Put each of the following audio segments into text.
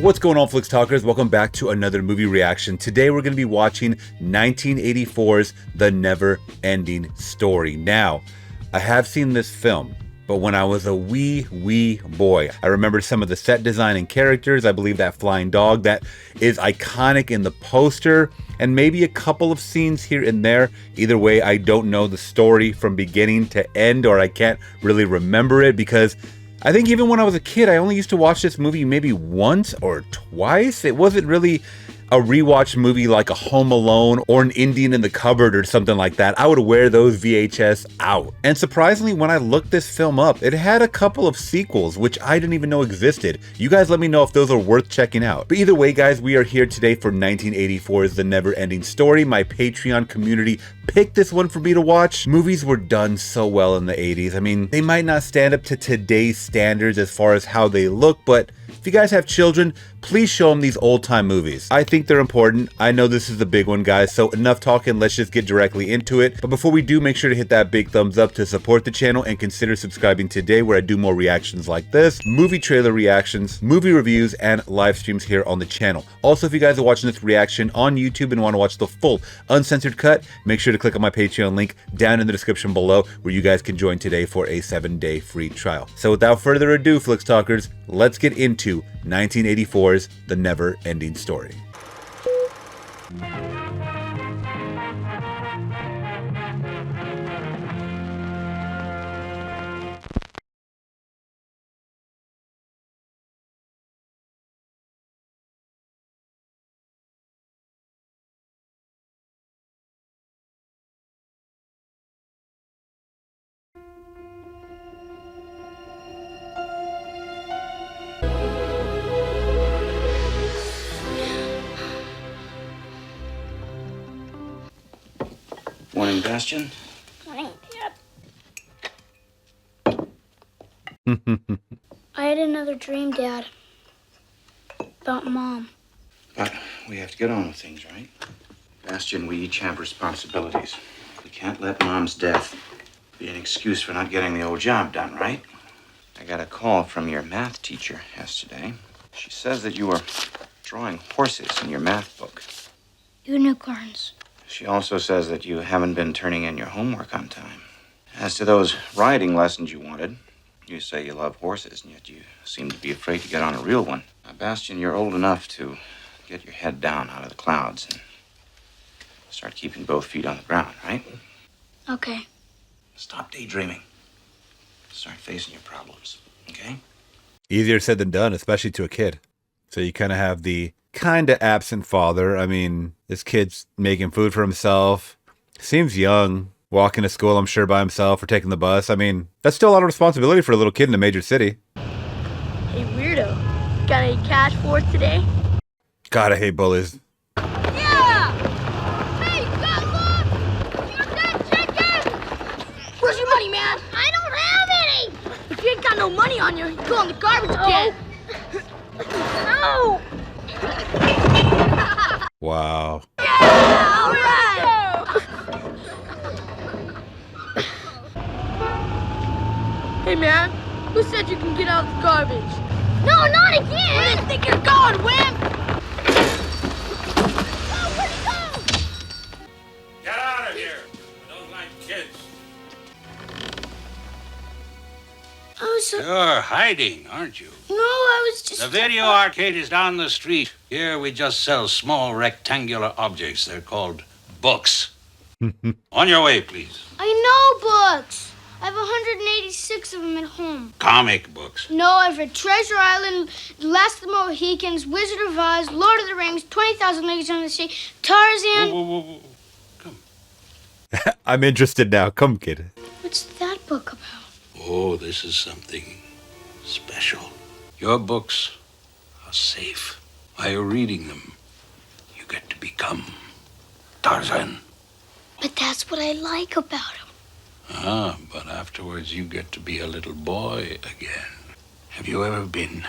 What's going on, Flix Talkers? Welcome back to another movie reaction. Today we're going to be watching 1984's The Never-Ending Story. Now, I have seen this film, but when I was a wee boy, I remember some of the set design and characters. I believe that flying dog that is iconic in the poster, and maybe a couple of scenes here and there. Either way, I don't know the story from beginning to end, or I can't really remember it because I think even when I was a kid, I only used to watch this movie maybe once or twice. It wasn't really a rewatch movie like a Home Alone or an Indian in the Cupboard or something like that. I would wear those VHS out. And surprisingly, when I looked this film up, it had a couple of sequels, which I didn't even know existed. You guys let me know if those are worth checking out. But either way, guys, we are here today for 1984's The Never-Ending Story. My Patreon community picked this one for me to watch. Movies were done so well in the 80s. I mean, they might not stand up to today's standards as far as how they look, but if you guys have children, please show them these old-time movies. I think they're important. I know this is the big one, guys, so enough talking, let's just get directly into it. But before we do, make sure to hit that big thumbs up to support the channel and consider subscribing today, where I do more reactions like this, movie trailer reactions, movie reviews, and live streams here on the channel. Also, if you guys are watching this reaction on YouTube and want to watch the full uncensored cut, make sure to click on my Patreon link down in the description below, where you guys can join today for a 7-day free trial. So without further ado, Flix Talkers, let's get into 1984's The Never-Ending Story. Morning, Bastian. Morning. I had another dream, Dad. About Mom. But we have to get on with things, right? Bastian, we each have responsibilities. We can't let Mom's death be an excuse for not getting the old job done, right? I got a call from your math teacher yesterday. She says that you were drawing horses in your math book. Unicorns. She also says that you haven't been turning in your homework on time. As to those riding lessons you wanted, you say you love horses, and yet you seem to be afraid to get on a real one. Now, Bastian, you're old enough to get your head down out of the clouds and start keeping both feet on the ground, right? Okay. Stop daydreaming. Start facing your problems, okay? Easier said than done, especially to a kid. So you kind of have the kind of absent father. I mean, this kid's making food for himself. Seems young. Walking to school, I'm sure, by himself or taking the bus. I mean, that's still a lot of responsibility for a little kid in a major city. Hey, weirdo. Got any cash for it today? God, I hate bullies. Yeah! Hey, got look! You're dead chicken! Where's your money, man? I don't have any! If you ain't got no money on you, you go in the garbage can. No! Wow. Yeah! All right! Hey, man. Who said you can get out of the garbage? No, not again! Where do you think you're going, Wimp? Oh, where'd he go? Get out of here! I don't like kids. You're hiding, aren't you? No, I was just... The video arcade is down the street. Here we just sell small rectangular objects. They're called books. On your way, please. I know books. I have 186 of them at home. Comic books. No, I've read Treasure Island, Last of the Mohicans, Wizard of Oz, Lord of the Rings, 20,000 Leagues Under the Sea, Tarzan... Whoa. Come. I'm interested now. Come, kid. What's that book about? Oh, this is something special. Your books are safe. While you're reading them, you get to become Tarzan. But that's what I like about him. Ah, but afterwards you get to be a little boy again. Have you ever been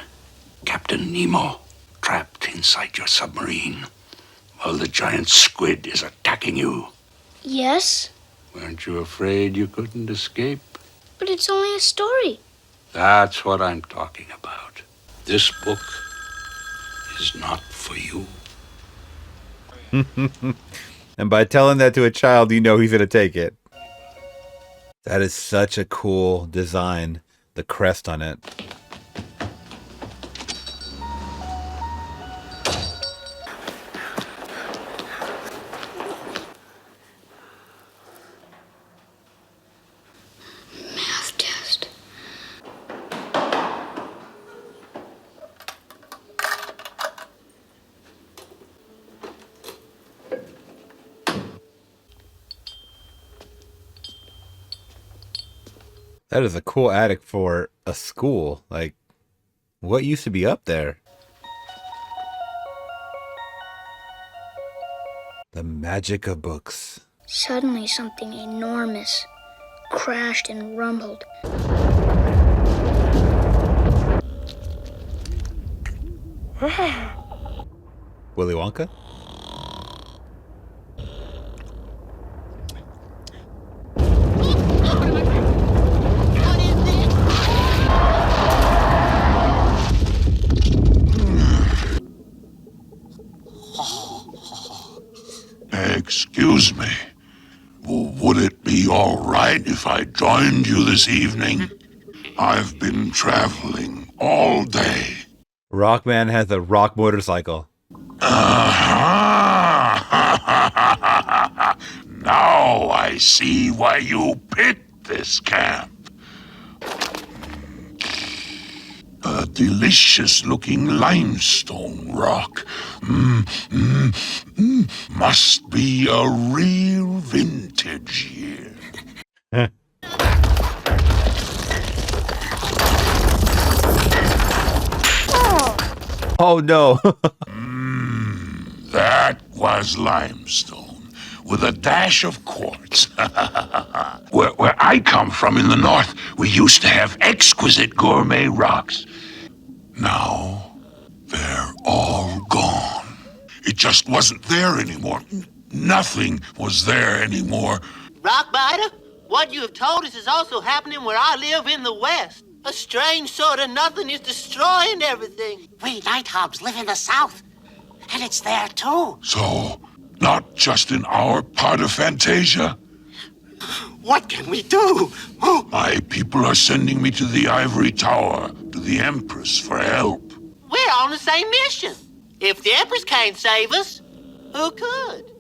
Captain Nemo, trapped inside your submarine while the giant squid is attacking you? Yes, Weren't you afraid you couldn't escape? but it's only a story. That's what I'm talking about. This book is is not for you. And by telling that to a child, you know he's going to take it. That is such a cool design. The crest on it. Math test. That is a cool attic for a school. Like, what used to be up there? The magic of books. Suddenly, something enormous crashed and rumbled. Willy Wonka? Excuse me. Would it be all right if I joined you this evening? I've been traveling all day. Rockman has a rock motorcycle. Now I see why you picked this camp. A delicious-looking limestone rock. Must be a real vintage year. Oh no. That was limestone, with a dash of quartz. Where I come from in the north, we used to have exquisite gourmet rocks. Now, they're all gone. It just wasn't there anymore. Nothing was there anymore. Rockbiter, what you have told us is also happening where I live in the West. A strange sort of nothing is destroying everything. We Nighthawks live in the South, and it's there too. So, not just in our part of Fantasia? What can we do? Oh, My people are sending me to the Ivory Tower, to the Empress, for help. We're on the same mission. If the Empress can't save us, who could?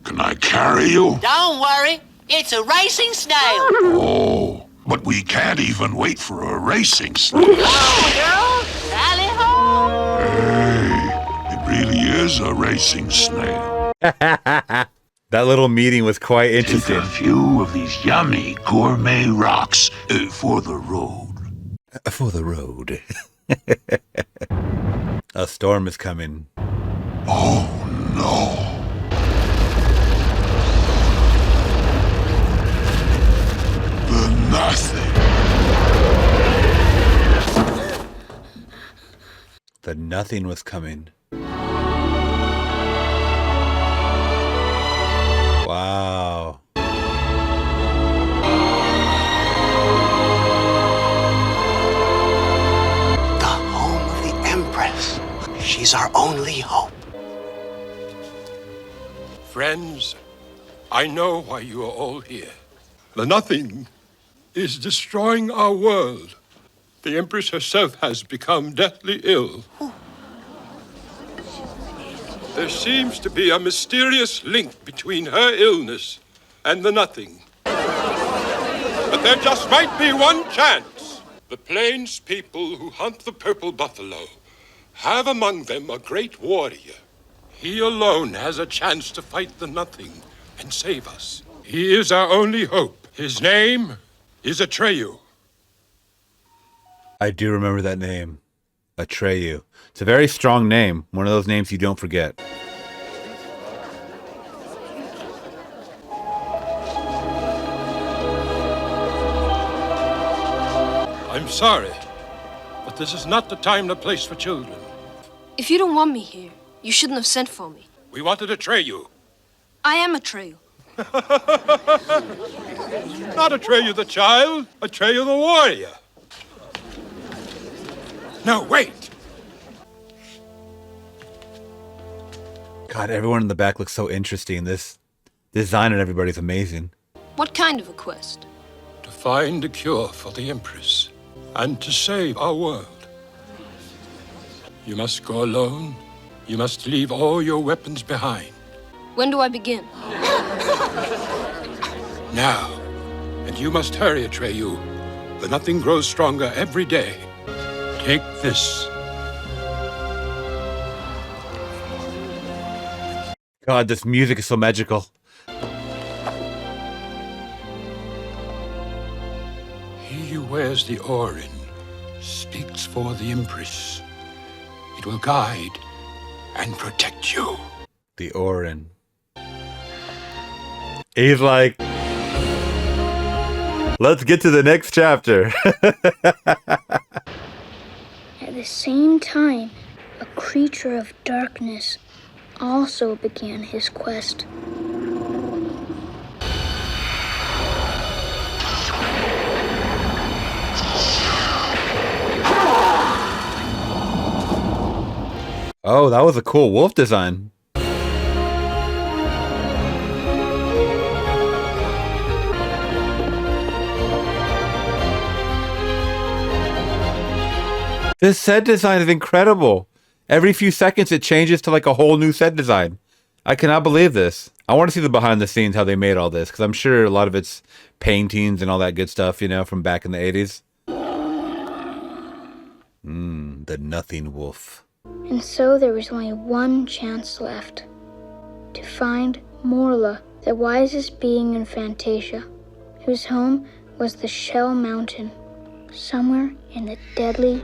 Can I carry you? Don't worry, it's a racing snail. Oh, but we can't even wait for a racing snail. Come on, girl, rally home. Hey, it really is a racing snail. That little meeting was quite Take interesting. a few of these yummy gourmet rocks for the road. For the road. A storm is coming. Oh, no. The nothing. The nothing was coming. Wow. the home of the Empress. She's our only hope. Friends, I know why you are all here. The nothing is destroying our world. The Empress herself has become deathly ill. There seems to be a mysterious link between her illness and the nothing. But there just might be one chance. The plains people who hunt the purple buffalo have among them a great warrior. He alone has a chance to fight the nothing and save us. He is our only hope. His name is Atreyu. I do remember that name. Atreyu. It's a very strong name. One of those names you don't forget. I'm sorry, but this is not the time or place for children. If you don't want me here, you shouldn't have sent for me. We wanted Atreyu. I am Atreyu. Not Atreyu the child, Atreyu the warrior. No, wait. God, everyone in the back looks so interesting. This design on everybody's amazing. What kind of a quest? To find a cure for the Empress and to save our world. You must go alone. You must leave all your weapons behind. When do I begin? Now. And you must hurry, Atreyu. The nothing grows stronger every day. Take this. God, this music is so magical. He who wears the Orin speaks for the Empress. It will guide and protect you. The Orin. He's like, let's get to the next chapter. At the same time, a creature of darkness also began his quest. Oh, that was a cool wolf design. This set design is incredible. Every few seconds it changes to like a whole new set design. I cannot believe this. I want to see the behind the scenes, how they made all this, because I'm sure a lot of it's paintings and all that good stuff, you know, from back in the 80s. The Nothing Wolf. And so there was only one chance left. To find Morla, the wisest being in Fantasia, whose home was the Shell Mountain, somewhere in the deadly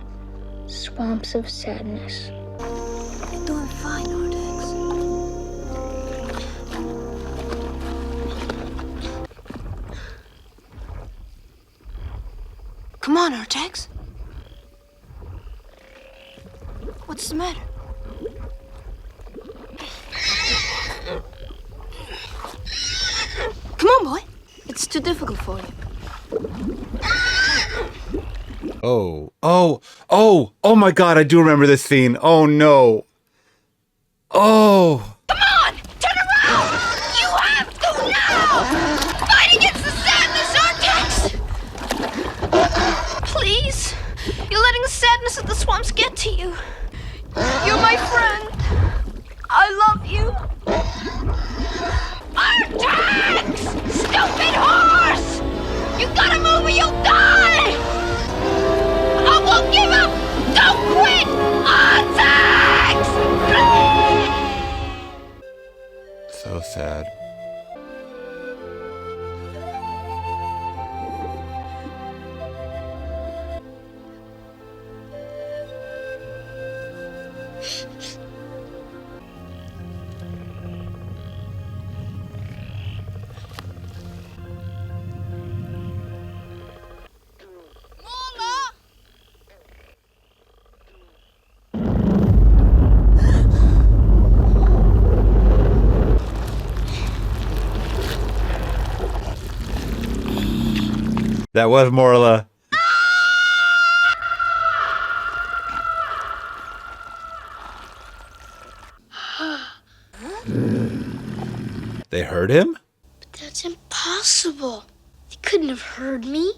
swamps of sadness. You're doing fine, Artex. Come on, Artex. What's the matter? Come on, boy. It's too difficult for you. Oh my God, I do remember this scene. Oh no. Oh. Come on! Turn around! You have to now! Fight against the sadness, Artex! Please. You're letting the sadness of the swamps get to you. You're my friend. I love you. Artex! Stupid horse! You gotta move or you'll die! I won't give up! Don't quit! Artex! So sad. That was Morla. They heard him? But that's impossible. They couldn't have heard me.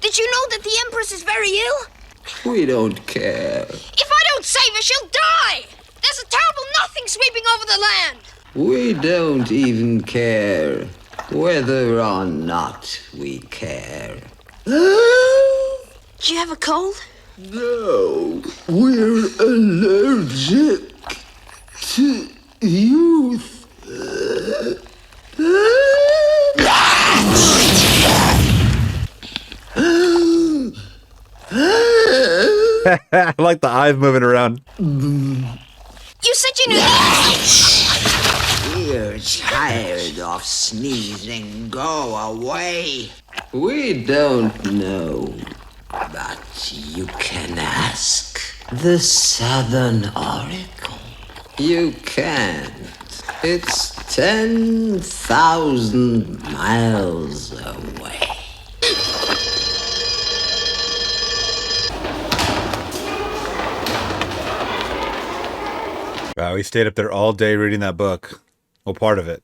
Did you know that the Empress is very ill? We don't care. If I don't save her, she'll die! There's a terrible nothing sweeping over the land! We don't even care whether or not we care. Do you have a cold? No, we're allergic to youth. I like the eyes moving around. You said you knew that! We're tired of sneezing. Go away. We don't know, but you can ask the Southern Oracle. You can't. It's 10,000 miles away. Wow, he stayed up there all day reading that book. Well, part of it.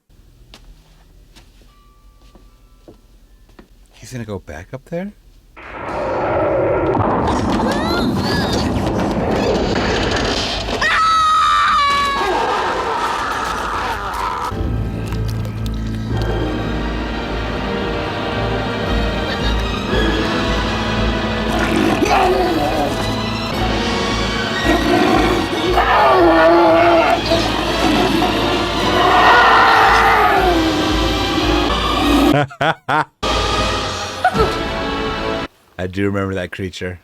He's gonna go back up there? I do remember that creature.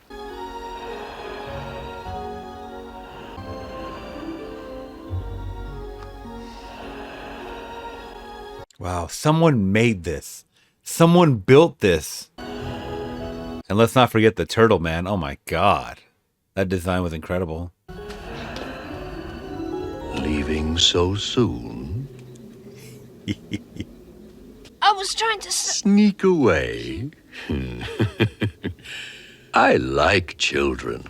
Wow, someone made this. Someone built this. And let's not forget the turtle, man. Oh my god. That design was incredible. Leaving so soon? I was trying to Sneak away? I like children.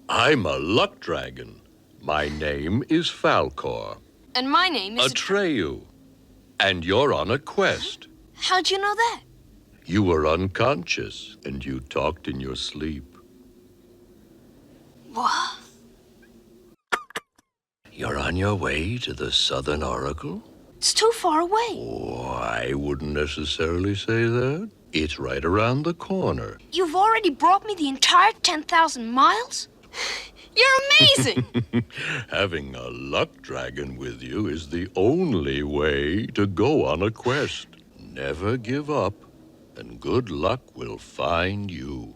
I'm a luck dragon. My name is Falcor. And my name is Atreyu. And you're on a quest. How'd you know that? You were unconscious, and you talked in your sleep. What? You're on your way to the Southern Oracle? It's too far away. Oh, I wouldn't necessarily say that. It's right around the corner. You've already brought me the entire 10,000 miles? You're amazing! Having a luck dragon with you is the only way to go on a quest. Never give up, and good luck will find you.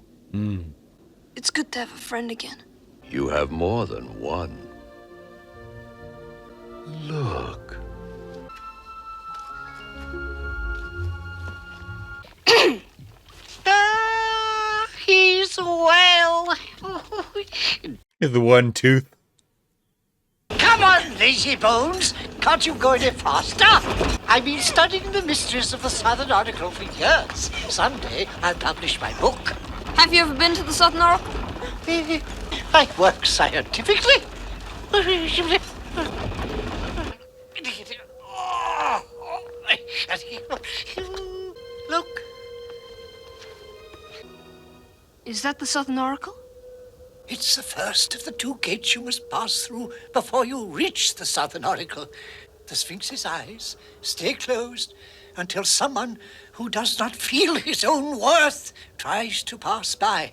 It's good to have a friend again. You have more than one. Look. He's well. The one tooth. Come on, lazy bones. Can't you go any faster? I've been studying the mysteries of the Southern Oracle for years. Someday I'll publish my book. Have you ever been to the Southern Oracle? I work scientifically. Look. Is that the Southern Oracle? It's the first of the two gates you must pass through before you reach the Southern Oracle. The Sphinx's eyes stay closed until someone who does not feel his own worth tries to pass by.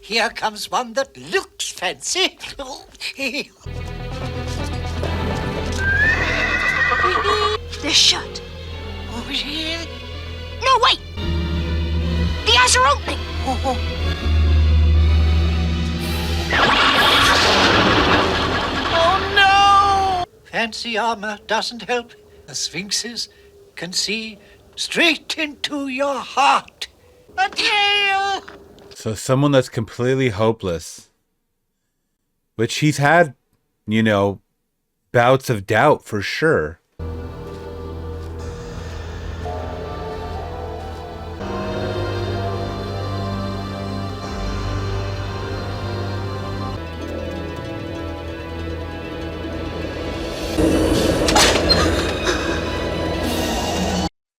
Here comes one that looks fancy. They're shut. Oh, yeah. No, wait! The eyes are opening! Oh, no! Fancy armor doesn't help. The Sphinxes can see straight into your heart. Atreyu! So someone that's completely hopeless. Which he's had, you know, bouts of doubt for sure.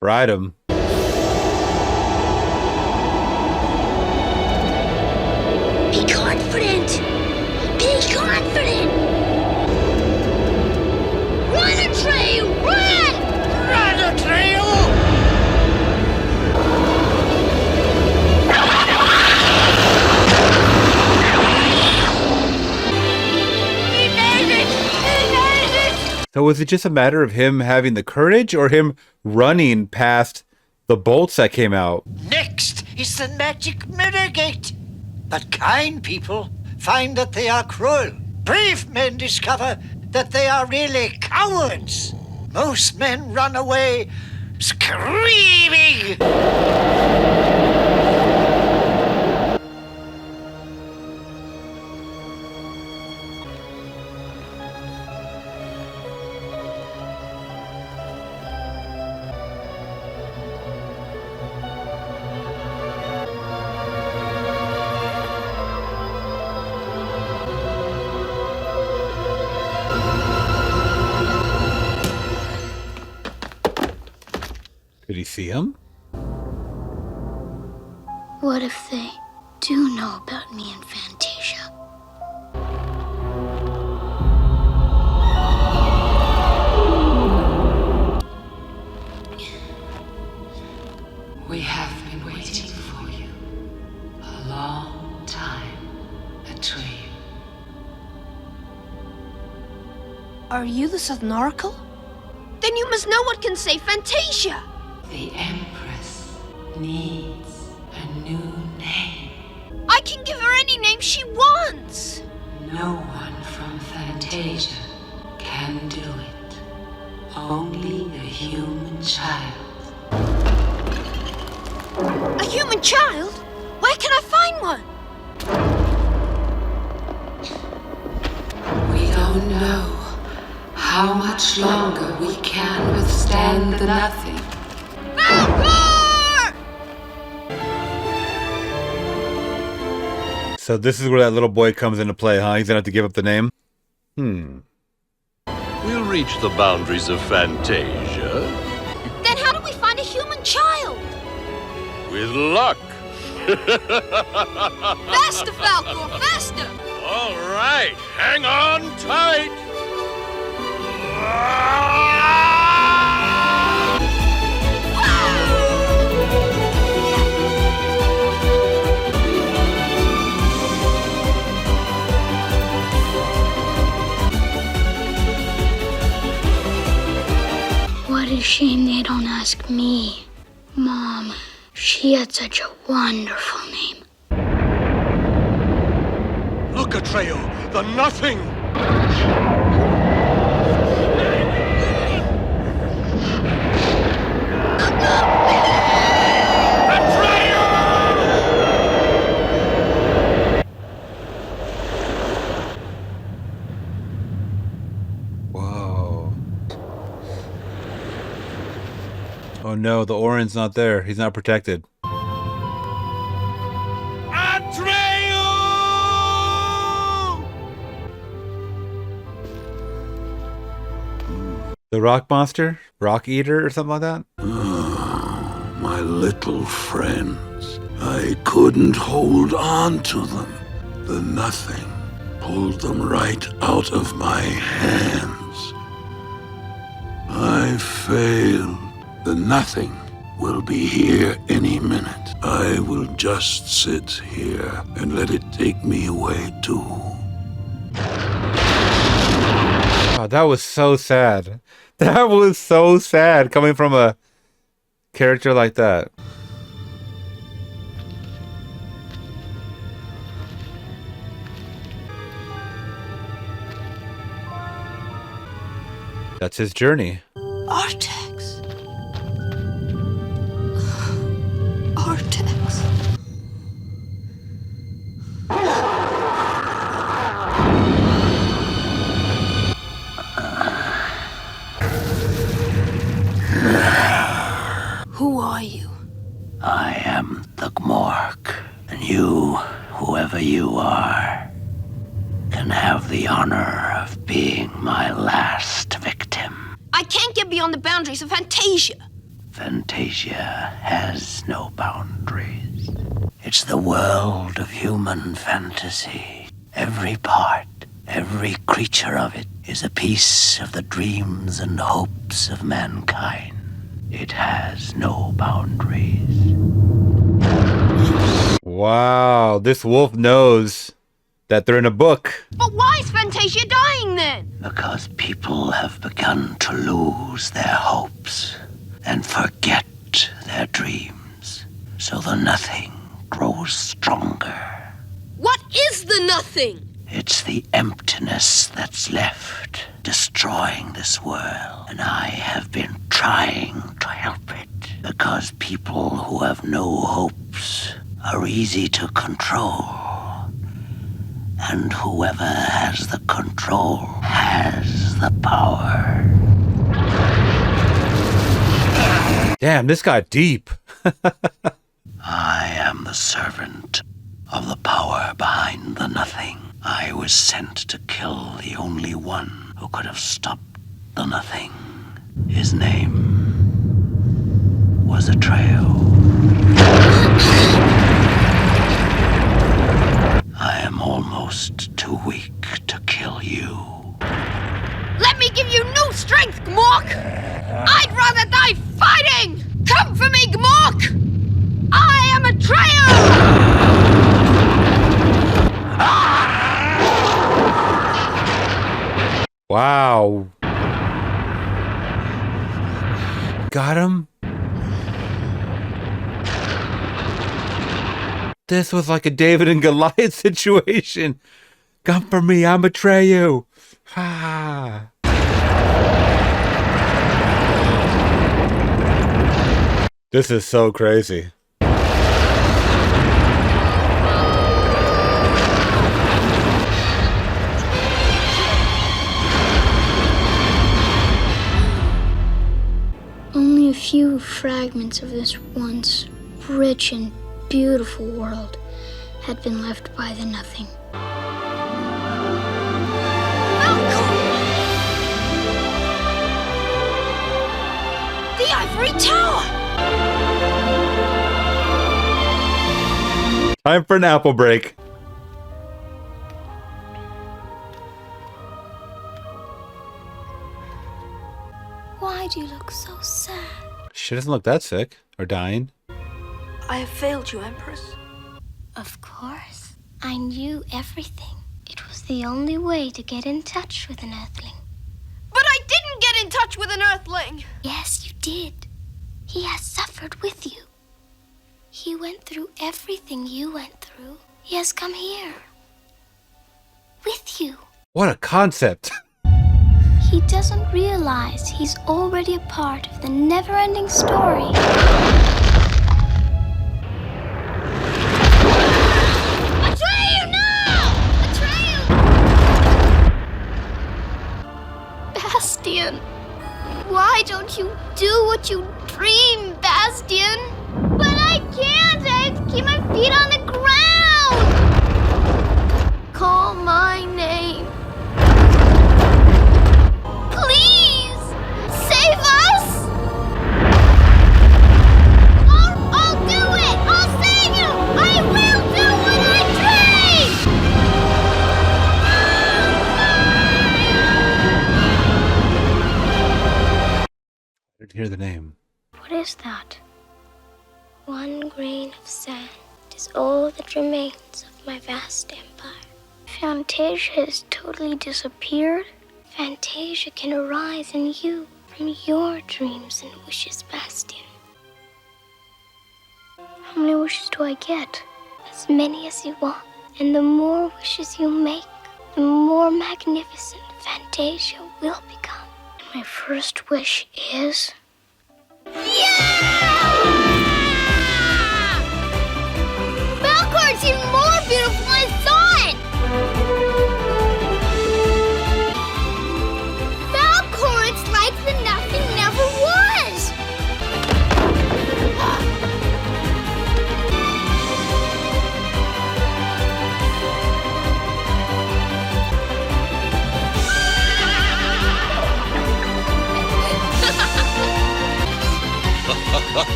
Ride him. Be confident. Be confident. Run, Atreyu! Run! Run, Atreyu! He made it! He made it! So was it just a matter of him having the courage or him running past the bolts that came out? Next is the magic mirror gate. But kind people find that they are cruel. Brave men discover that they are really cowards. Most men run away screaming. see him? What if they do know about me and Fantasia? We have been waiting for you a long time, Atreyu. Are you the Southern Oracle? Then you must know what can save Fantasia! The Empress needs a new name. I can give her any name she wants! No one from Fantasia can do it. Only a human child. A human child? Where can I find one? We don't know how much longer we can withstand the nothing. So this is where that little boy comes into play, huh? He's gonna have to give up the name? We'll reach the boundaries of Fantasia. Then how do we find a human child? With luck. Faster, Falcor, faster! All right, hang on tight. What a shame they don't ask me. Mom, she had such a wonderful name. Look, Atreyu, the nothing. Whoa. Oh no, the Orin's not there. He's not protected. The rock monster? Rock eater or something like that? My little friends. I couldn't hold on to them. The nothing pulled them right out of my hands. I failed. The nothing will be here any minute. I will just sit here and let it take me away too. Oh, that was so sad. That was so sad coming from a character like that. That's his journey. Artax. Artax. Who are you? I am the G'mork, and you, whoever you are, can have the honor of being my last victim. I can't get beyond the boundaries of Fantasia. Fantasia has no boundaries. It's the world of human fantasy. Every part, every creature of it is a piece of the dreams and hopes of mankind. It has no boundaries. Wow, this wolf knows that they're in a book. But why is Fantasia dying then? Because people have begun to lose their hopes and forget their dreams. So the nothing grows stronger. What is the nothing? It's the emptiness that's left, destroying this world. And I have been trying to help it. Because people who have no hopes are easy to control. And whoever has the control has the power. Damn, this got deep. I am the servant of the power behind the nothing. I was sent to kill the only one who could have stopped the nothing. His name was Atreyu. I am almost too weak to kill you. Let me give you new strength, G'mork! I'd rather die fighting! Come for me, G'mork! I am Atreyu! Wow. Got him? This was like a David and Goliath situation. Come for me, I'm Atreyu. Ah. This is so crazy. Only a few fragments of this once rich and beautiful world had been left by the nothing. The Ivory Tower! Time for an apple break. Why do you look so sad? She doesn't look that sick or dying. I have failed you, Empress. Of course. I knew everything. It was the only way to get in touch with an Earthling. But I didn't get in touch with an Earthling! Yes, you did. He has suffered with you. He went through everything you went through. He has come here. With you. What a concept. He doesn't realize he's already a part of the never-ending story. Atreyu, no! Atreyu! Bastian, why don't you do what you dream, Bastian? But I can't! I have to keep my feet on the ground! Call my name. Please! Save us! I'll do it! I'll save you! I will do what I dream! I didn't hear the name. What is that? One grain of sand is all that remains of my vast empire. Fantasia has totally disappeared. Fantasia can arise in you from your dreams and wishes, Bastian. How many wishes do I get? As many as you want. And the more wishes you make, the more magnificent Fantasia will become. And my first wish is... Falcor's even more beautiful! I saw it! Falcor, it's like the nothing never was!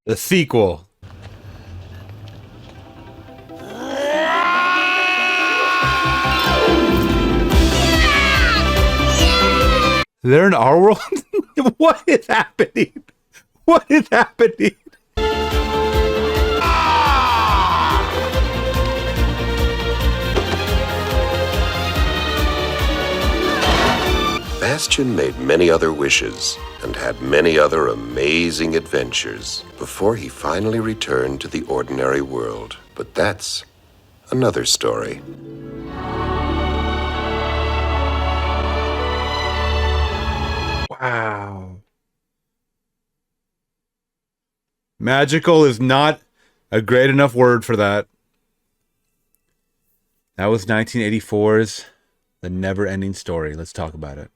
The sequel. They're in our world? What is happening? What is happening? Bastian made many other wishes and had many other amazing adventures before he finally returned to the ordinary world. But that's another story. Wow. Magical is not a great enough word for that. That was 1984's The Never-Ending Story. Let's talk about it.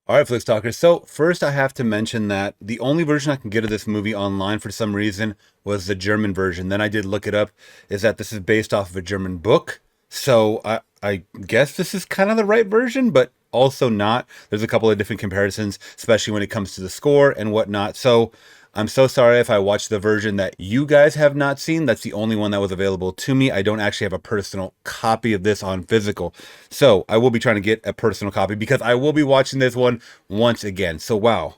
All right, Flix Talkers. So first I have to mention that the only version I can get of this movie online for some reason was the German version. Then I did look it up, is that this is based off of a German book. So I guess this is kind of the right version, but also not. There's a couple of different comparisons, especially when it comes to the score and whatnot. So I'm so sorry if I watched the version that you guys have not seen. That's the only one that was available to me. I don't actually have a personal copy of this on physical. So I will be trying to get a personal copy because I will be watching this one once again. So wow,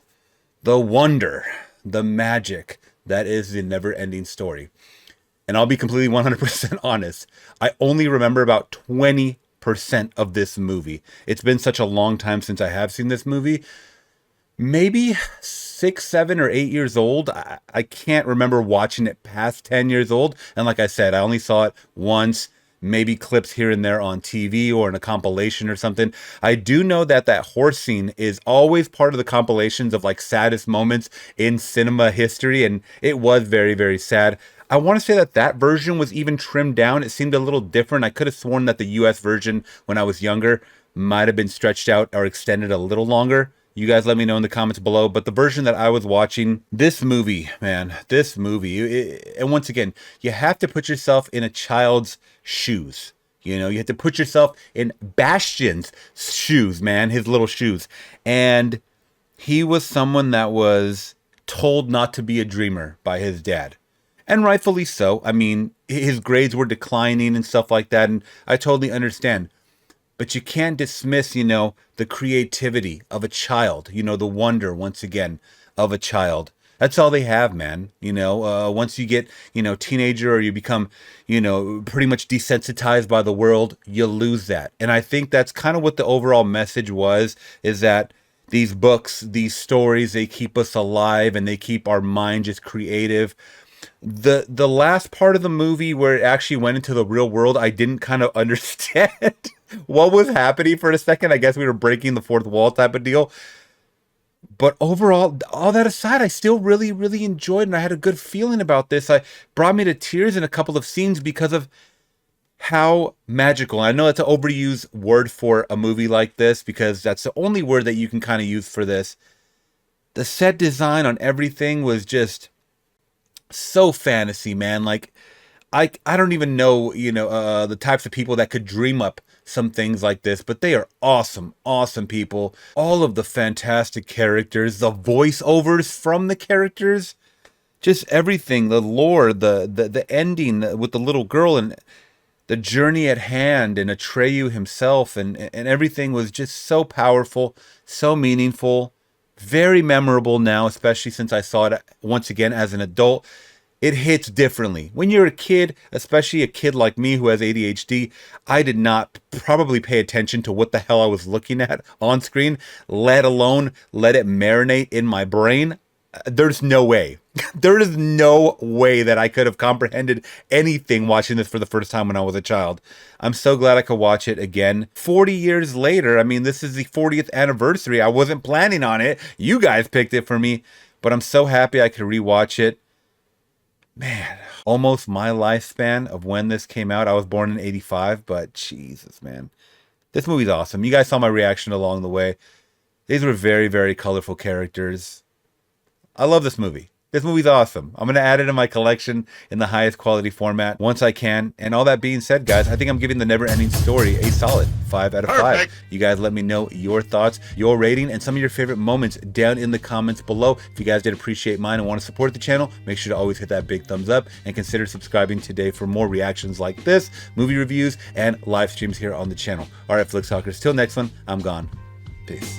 the wonder, the magic that is the never-ending story. And I'll be completely 100% honest. I only remember about 20% of this movie. It's been such a long time since I have seen this movie. Maybe 6, 7, or 8 years old. I can't remember watching it past 10 years old. And like I said, I only saw it once, maybe clips here and there on TV or in a compilation or something. I do know that that horse scene is always part of the compilations of like saddest moments in cinema history. And it was very, very sad. I want to say that that version was even trimmed down. It seemed a little different. I could have sworn that the US version when I was younger might have been stretched out or extended a little longer. You guys let me know in the comments below. But the version that I was watching, this movie, man, this movie, and once again, you have to put yourself in a child's shoes. You know, you have to put yourself in Bastian's shoes, man, his little shoes. And he was someone that was told not to be a dreamer by his dad. And rightfully so. I mean, his grades were declining and stuff like that. And I totally understand. But you can't dismiss, you know, the creativity of a child, you know, the wonder, once again, of a child. That's all they have, man. You know, once you get, you know, teenager or you become, you know, pretty much desensitized by the world, you lose that. And I think that's kind of what the overall message was, is that these books, these stories, they keep us alive and they keep our mind just creative. The last part of the movie where it actually went into the real world, I didn't kind of understand what was happening for a second. I guess we were breaking the fourth wall type of deal. But overall, all that aside, I still really, really enjoyed and I had a good feeling about this. I brought me to tears in a couple of scenes because of how magical. I know that's an overused word for a movie like this because that's the only word that you can kind of use for this. The set design on everything was just so fantasy, man. Like I don't even know, you know, the types of people that could dream up some things like this, but they are awesome people. All of the fantastic characters, the voiceovers from the characters, just everything, the lore, the ending with the little girl and the journey at hand and Atreyu himself and everything was just so powerful, so meaningful. Very memorable now, especially since I saw it once again as an adult. It hits differently. When you're a kid, especially a kid like me who has ADHD, I did not probably pay attention to what the hell I was looking at on screen, let alone let it marinate in my brain. There's no way. There is no way that I could have comprehended anything watching this for the first time when I was a child. I'm so glad I could watch it again. 40 years later, I mean, this is the 40th anniversary. I wasn't planning on it. You guys picked it for me, but I'm so happy I could rewatch it. Man, almost my lifespan of when this came out. I was born in 85, but Jesus, man. This movie's awesome. You guys saw my reaction along the way. These were very, very colorful characters. I love this movie. This movie's awesome. I'm going to add it in my collection in the highest quality format once I can. And all that being said, guys, I think I'm giving the never-ending story a solid 5 out of 5. You guys let me know your thoughts, your rating, and some of your favorite moments down in the comments below. If you guys did appreciate mine and want to support the channel, make sure to always hit that big thumbs up and consider subscribing today for more reactions like this, movie reviews, and live streams here on the channel. All right, Flick Talkers, till next one, I'm gone. Peace.